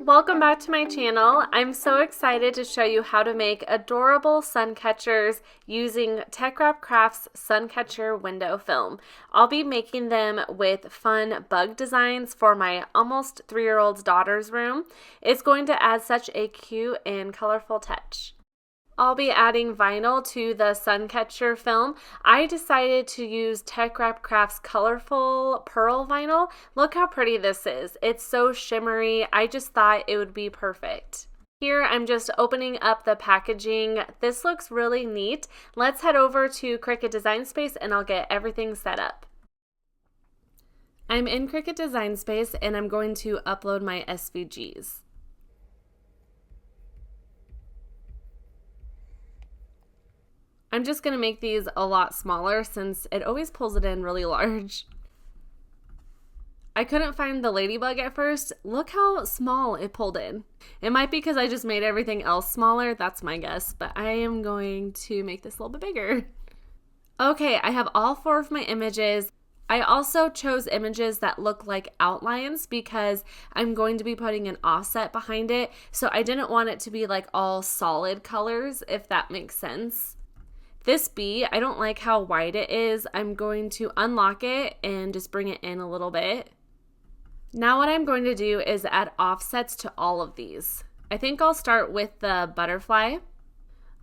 Welcome back to my channel. I'm so excited to show you how to make adorable sun catchers using TechWrap Crafts Suncatcher window film. I'll be making them with fun bug designs for my almost 3-year-old's daughter's room. It's going to add such a cute and colorful touch. I'll be adding vinyl to the Suncatcher film. I decided to use TechWrap Crafts colorful pearl vinyl. Look how pretty this is. It's so shimmery. I just thought it would be perfect. Here I'm just opening up the packaging. This looks really neat. Let's head over to Cricut Design Space and I'll get everything set up. I'm in Cricut Design Space and I'm going to upload my SVGs. I'm just going to make these a lot smaller since it always pulls it in really large. I couldn't find the ladybug at first. Look how small it pulled in. It might be because I just made everything else smaller. That's my guess, but I am going to make this a little bit bigger. Okay, I have all 4 of my images. I also chose images that look like outlines because I'm going to be putting an offset behind it. So I didn't want it to be like all solid colors, if that makes sense. This bee, I don't like how wide it is. I'm going to unlock it and just bring it in a little bit. Now what I'm going to do is add offsets to all of these. I think I'll start with the butterfly.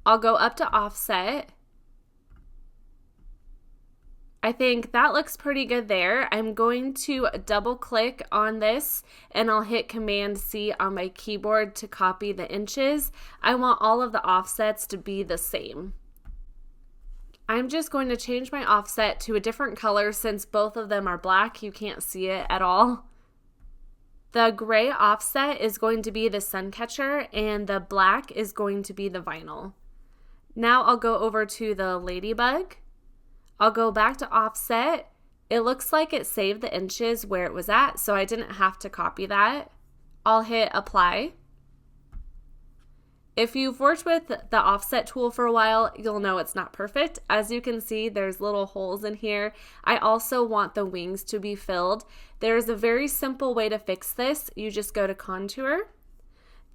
I'll go up to offset. I think that looks pretty good there. I'm going to double click on this and I'll hit Command C on my keyboard to copy the inches. I want all of the offsets to be the same. I'm just going to change my offset to a different color since both of them are black. You can't see it at all. The gray offset is going to be the Suncatcher and the black is going to be the vinyl. Now I'll go over to the ladybug. I'll go back to offset. It looks like it saved the inches where it was at, so I didn't have to copy that. I'll hit apply. If you've worked with the offset tool for a while, you'll know it's not perfect. As you can see, there's little holes in here. I also want the wings to be filled. There's a very simple way to fix this. You just go to contour.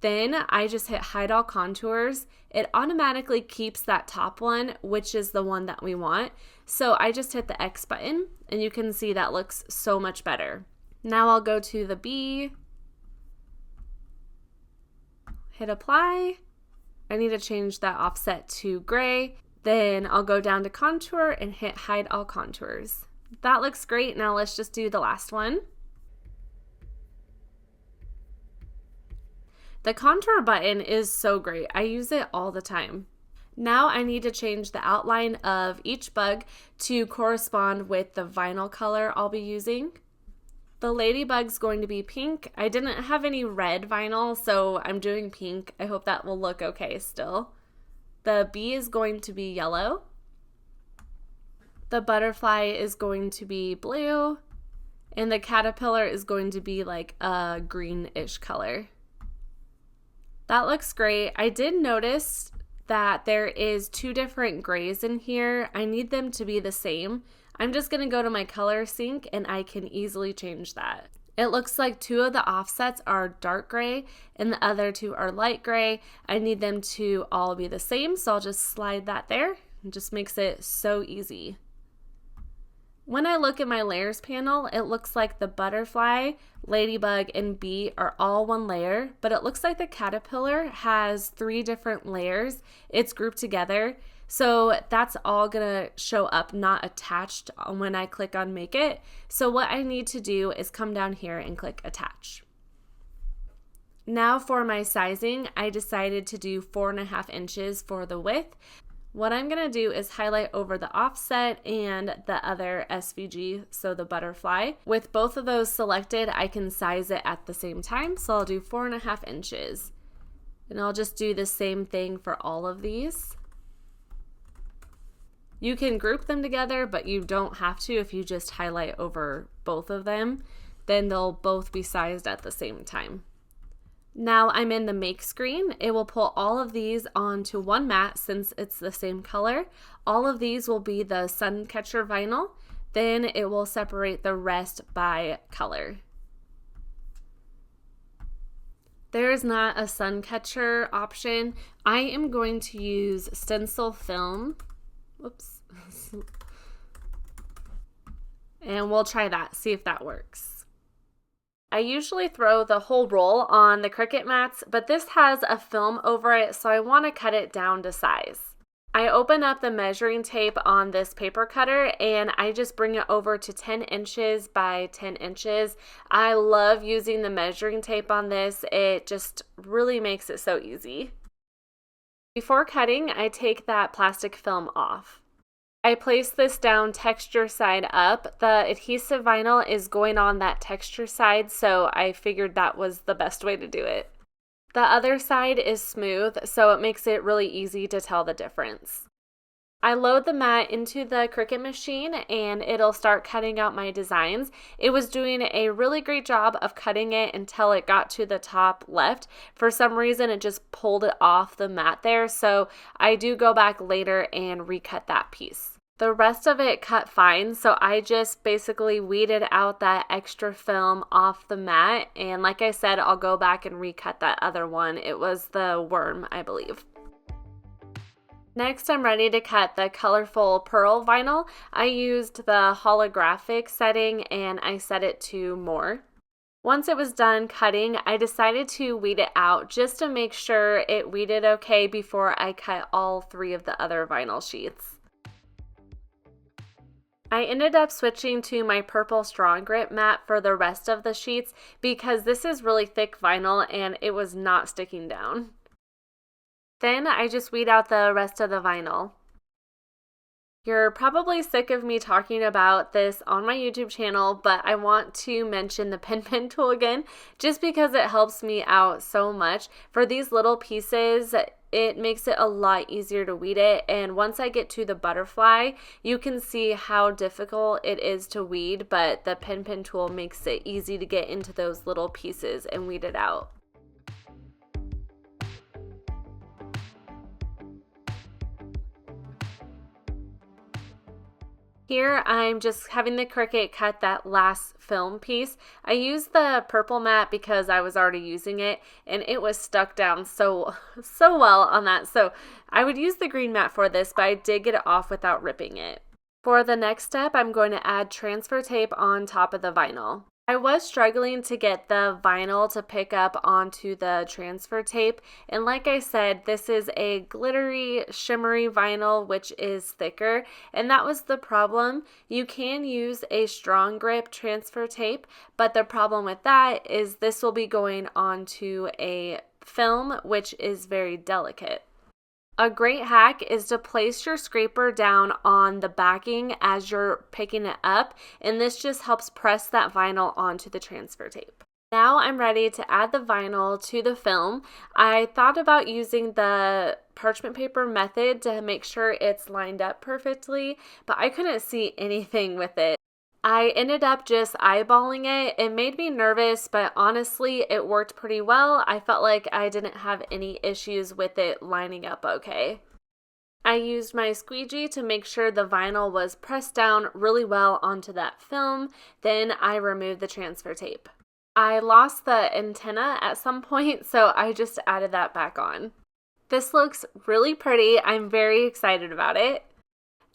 Then I just hit hide all contours. It automatically keeps that top one, which is the one that we want. So I just hit the X button and you can see that looks so much better. Now I'll go to the bee, hit apply. I need to change that offset to gray. Then I'll go down to contour and hit hide all contours. That looks great. Now let's just do the last one. The contour button is so great. I use it all the time. Now I need to change the outline of each bug to correspond with the vinyl color I'll be using. The ladybug's going to be pink. I didn't have any red vinyl, so I'm doing pink. I hope that will look okay still. The bee is going to be yellow. The butterfly is going to be blue. And the caterpillar is going to be like a greenish color. That looks great. I did notice that there is 2 different grays in here. I need them to be the same. I'm just going to go to my color sync and I can easily change that. It looks like 2 of the offsets are dark gray and the other 2 are light gray. I need them to all be the same, so I'll just slide that there. It just makes it so easy. When I look at my layers panel, it looks like the butterfly, ladybug, and bee are all one layer, but it looks like the caterpillar has 3 different layers. It's grouped together. So that's all gonna show up not attached when I click on make it. So what I need to do is come down here and click attach. Now for my sizing, I decided to do 4.5 inches for the width. What I'm gonna do is highlight over the offset and the other SVG, so the butterfly. With both of those selected, I can size it at the same time. So I'll do 4.5 inches. And I'll just do the same thing for all of these. You can group them together, but you don't have to if you just highlight over both of them. Then they'll both be sized at the same time. Now I'm in the make screen. It will pull all of these onto one mat since it's the same color. All of these will be the Suncatcher vinyl. Then it will separate the rest by color. There's not a Suncatcher option. I am going to use stencil film. Whoops. And we'll try that, see if that works. I usually throw the whole roll on the Cricut mats, but this has a film over it, so I want to cut it down to size. I open up the measuring tape on this paper cutter and I just bring it over to 10 inches by 10 inches. I love using the measuring tape on this. It just really makes it so easy. Before cutting, I take that plastic film off. I place this down texture side up. The adhesive vinyl is going on that texture side, so I figured that was the best way to do it. The other side is smooth, so it makes it really easy to tell the difference. I load the mat into the Cricut machine and it'll start cutting out my designs. It was doing a really great job of cutting it until it got to the top left. For some reason, it just pulled it off the mat there, so I do go back later and recut that piece. The rest of it cut fine, so I just basically weeded out that extra film off the mat, and like I said, I'll go back and recut that other one. It was the worm, I believe. Next, I'm ready to cut the colorful pearl vinyl. I used the holographic setting and I set it to more. Once it was done cutting, I decided to weed it out just to make sure it weeded okay before I cut all 3 of the other vinyl sheets. I ended up switching to my purple strong grip mat for the rest of the sheets because this is really thick vinyl and it was not sticking down. Then I just weed out the rest of the vinyl. You're probably sick of me talking about this on my YouTube channel, but I want to mention the pen tool again just because it helps me out so much. For these little pieces, it makes it a lot easier to weed it, and once I get to the butterfly, you can see how difficult it is to weed, but the pen tool makes it easy to get into those little pieces and weed it out. Here I'm just having the Cricut cut that last film piece. I used the purple mat because I was already using it and it was stuck down so well on that. So I would use the green mat for this, but I did get it off without ripping it. For the next step, I'm going to add transfer tape on top of the vinyl. I was struggling to get the vinyl to pick up onto the transfer tape, and like I said, this is a glittery, shimmery vinyl which is thicker, and that was the problem. You can use a strong grip transfer tape, but the problem with that is this will be going onto a film which is very delicate. A great hack is to place your scraper down on the backing as you're picking it up, and this just helps press that vinyl onto the transfer tape. Now I'm ready to add the vinyl to the film. I thought about using the parchment paper method to make sure it's lined up perfectly, but I couldn't see anything with it. I ended up just eyeballing it. It made me nervous, but honestly, it worked pretty well. I felt like I didn't have any issues with it lining up okay. I used my squeegee to make sure the vinyl was pressed down really well onto that film. Then I removed the transfer tape. I lost the antenna at some point, so I just added that back on. This looks really pretty. I'm very excited about it.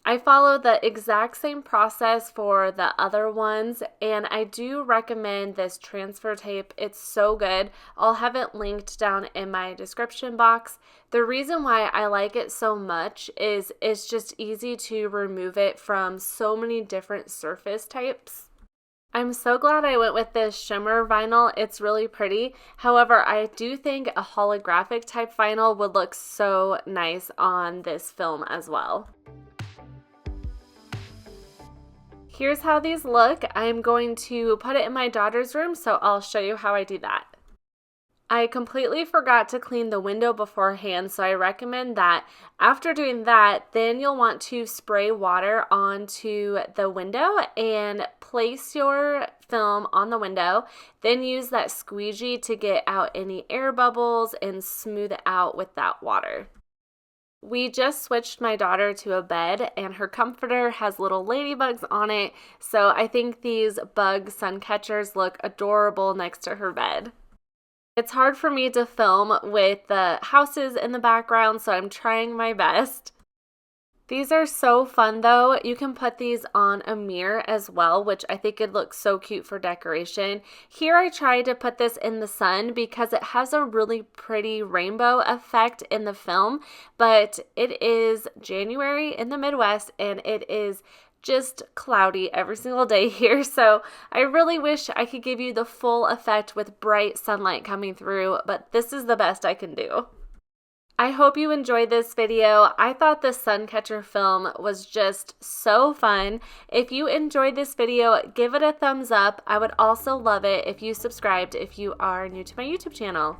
I followed the exact same process for the other ones, and I do recommend this transfer tape. It's so good. I'll have it linked down in my description box. The reason why I like it so much is it's just easy to remove it from so many different surface types. I'm so glad I went with this shimmer vinyl. It's really pretty. However, I do think a holographic type vinyl would look so nice on this film as well. Here's how these look. I'm going to put it in my daughter's room, so I'll show you how I do that. I completely forgot to clean the window beforehand, so I recommend that. After doing that, then you'll want to spray water onto the window and place your film on the window. Then use that squeegee to get out any air bubbles and smooth it out with that water. We just switched my daughter to a bed, and her comforter has little ladybugs on it, so I think these bug sun catchers look adorable next to her bed. It's hard for me to film with the houses in the background, so I'm trying my best. These are so fun though. You can put these on a mirror as well, which I think it looks so cute for decoration. Here I tried to put this in the sun because it has a really pretty rainbow effect in the film, but it is January in the Midwest and it is just cloudy every single day here, so I really wish I could give you the full effect with bright sunlight coming through, but this is the best I can do. I hope you enjoyed this video. I thought the Suncatcher film was just so fun. If you enjoyed this video, give it a thumbs up. I would also love it if you subscribed if you are new to my YouTube channel.